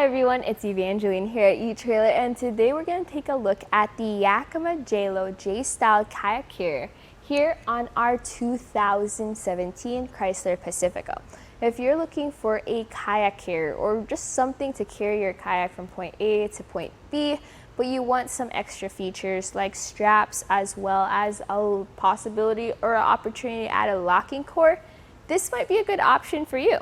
Hi everyone, it's Evangeline here at etrailer, and today we're going to take a look at the Yakima JayLow J style kayak carrier here on our 2017 Chrysler Pacifica. If you're looking for a kayak carrier or just something to carry your kayak from point A to point B, but you want some extra features like straps as well as a possibility or an opportunity to add a locking core, this might be a good option for you.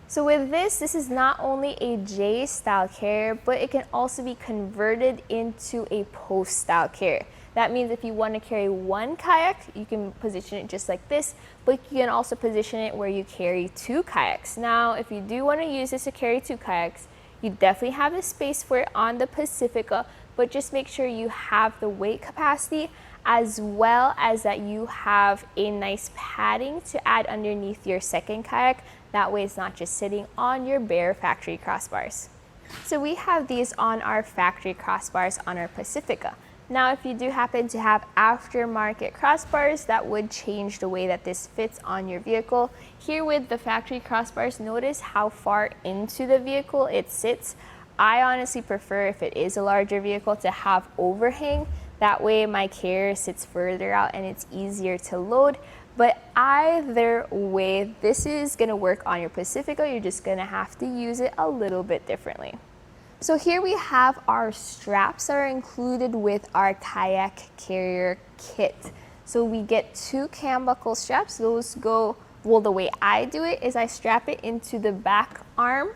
So with this is not only a J style carrier, but it can also be converted into a post style carrier. That means if you want to carry one kayak, you can position it just like this, but you can also position it where you carry two kayaks. Now, if you do want to use this to carry two kayaks, you definitely have the space for it on the Pacifica, but just make sure you have the weight capacity as well as that you have a nice padding to add underneath your second kayak. That way it's not just sitting on your bare factory crossbars. So we have these on our factory crossbars on our Pacifica. Now if you do happen to have aftermarket crossbars, that would change the way that this fits on your vehicle. Here with the factory crossbars, notice how far into the vehicle it sits. I honestly prefer, if it is a larger vehicle, to have overhang. That way my carrier sits further out and it's easier to load. But either way, this is going to work on your Pacifica. You're just going to have to use it a little bit differently. So here we have our straps that are included with our kayak carrier kit. So we get two cam buckle straps. Those go, well, the way I do it is I strap it into the back arm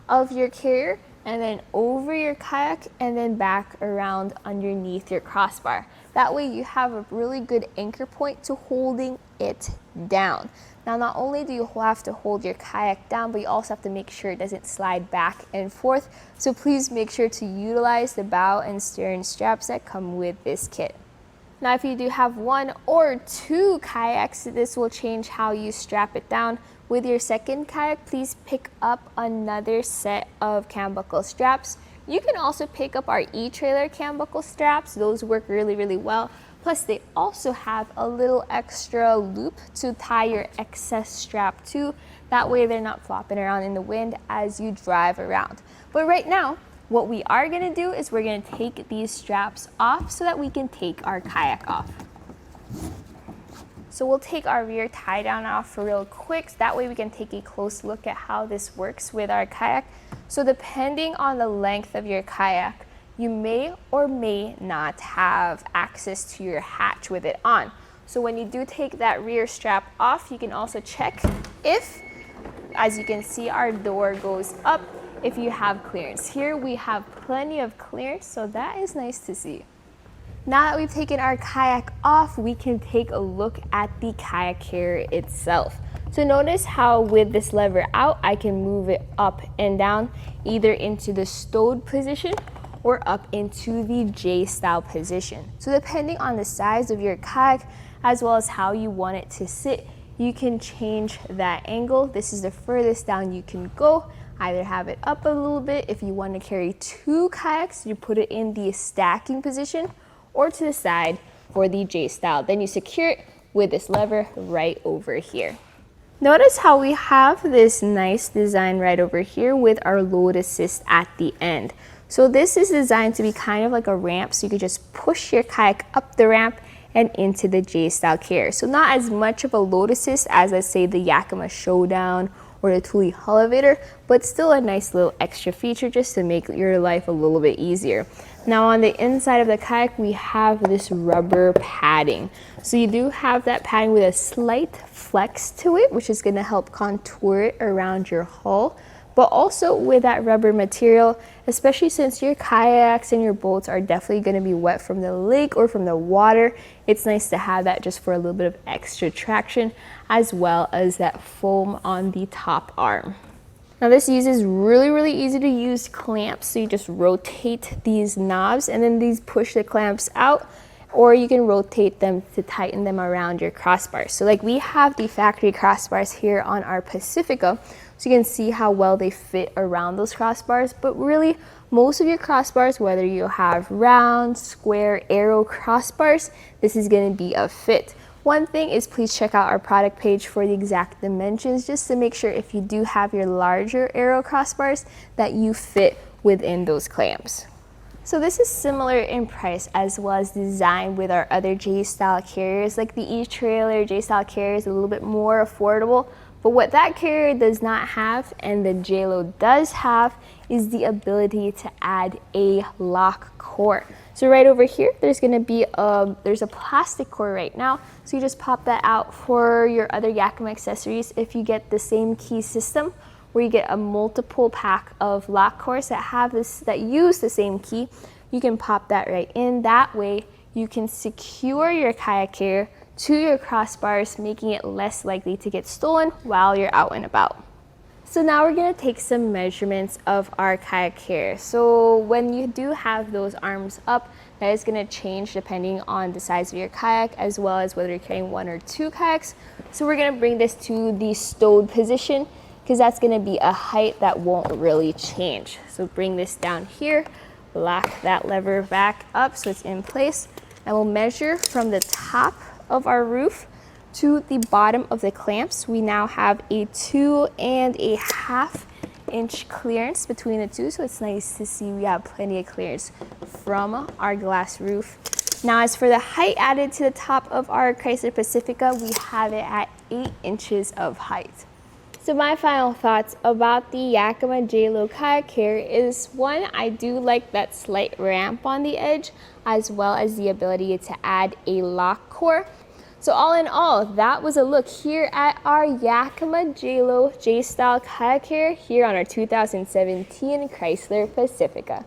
of your carrier and then over your kayak and then back around underneath your crossbar. That way you have a really good anchor point to holding it down. Now, not only do you have to hold your kayak down, but you also have to make sure it doesn't slide back and forth. So please make sure to utilize the bow and stern straps that come with this kit. Now, if you do have one or two kayaks, this will change how you strap it down. With your second kayak, please pick up another set of cam buckle straps. You can also pick up our etrailer cam buckle straps. Those work really, really well. Plus, they also have a little extra loop to tie your excess strap to. That way, they're not flopping around in the wind as you drive around. But right now, what we are going to do is we're going to take these straps off so that we can take our kayak off. So we'll take our rear tie down off real quick. That way we can take a close look at how this works with our kayak. So depending on the length of your kayak, you may or may not have access to your hatch with it on. So when you do take that rear strap off, you can also check if, as you can see, our door goes up if you have clearance. Here we have plenty of clearance, so that is nice to see. Now that we've taken our kayak off, we can take a look at the kayak carrier itself. So notice how with this lever out, I can move it up and down, either into the stowed position or up into the J style position. So depending on the size of your kayak, as well as how you want it to sit, you can change that angle. This is the furthest down you can go. Either have it up a little bit. If you want to carry two kayaks, you put it in the stacking position, or to the side for the J style. Then you secure it with this lever right over here. Notice how we have this nice design right over here with our load assist at the end. So this is designed to be kind of like a ramp, so you can just push your kayak up the ramp and into the J style carrier. So not as much of a load assist as, let's say, the Yakima Showdown or the Thule Elevator, but still a nice little extra feature just to make your life a little bit easier. Now on the inside of the kayak, we have this rubber padding. So you do have that padding with a slight flex to it, which is going to help contour it around your hull. But also with that rubber material, especially since your kayaks and your boats are definitely going to be wet from the lake or from the water, it's nice to have that just for a little bit of extra traction, as well as that foam on the top arm. Now this uses really, really easy to use clamps. So you just rotate these knobs and then these push the clamps out, or you can rotate them to tighten them around your crossbars. So like we have the factory crossbars here on our Pacifica, so you can see how well they fit around those crossbars. But really, most of your crossbars, whether you have round, square, arrow crossbars, this is going to be a fit. One thing is please check out our product page for the exact dimensions, just to make sure if you do have your larger aero crossbars that you fit within those clamps. So this is similar in price as well as design with our other J-style carriers, like the etrailer J-style carrier is a little bit more affordable. But what that carrier does not have, and the JayLow does have, is the ability to add a lock core. So right over here, there's gonna be there's a plastic core right now. So you just pop that out for your other Yakima accessories. If you get the same key system, where you get a multiple pack of lock cores that use the same key, you can pop that right in. That way, you can secure your kayak carrier to your crossbars, making it less likely to get stolen while you're out and about. So now we're gonna take some measurements of our kayak carrier. So when you do have those arms up, that is gonna change depending on the size of your kayak, as well as whether you're carrying 1 or 2 kayaks. So we're gonna bring this to the stowed position, because that's gonna be a height that won't really change. So bring this down here, lock that lever back up so it's in place, and we'll measure from the top of our roof to the bottom of the clamps. We now have a 2.5 inch clearance between the two, so it's nice to see we have plenty of clearance from our glass roof. Now, as for the height added to the top of our Chrysler Pacifica, we have it at 8 inches of height. So my final thoughts about the Yakima JayLow Kayak Carrier is, one, I do like that slight ramp on the edge, as well as the ability to add a lock core. So all in all, that was a look here at our Yakima JayLow J-style kayak carrier here on our 2017 Chrysler Pacifica.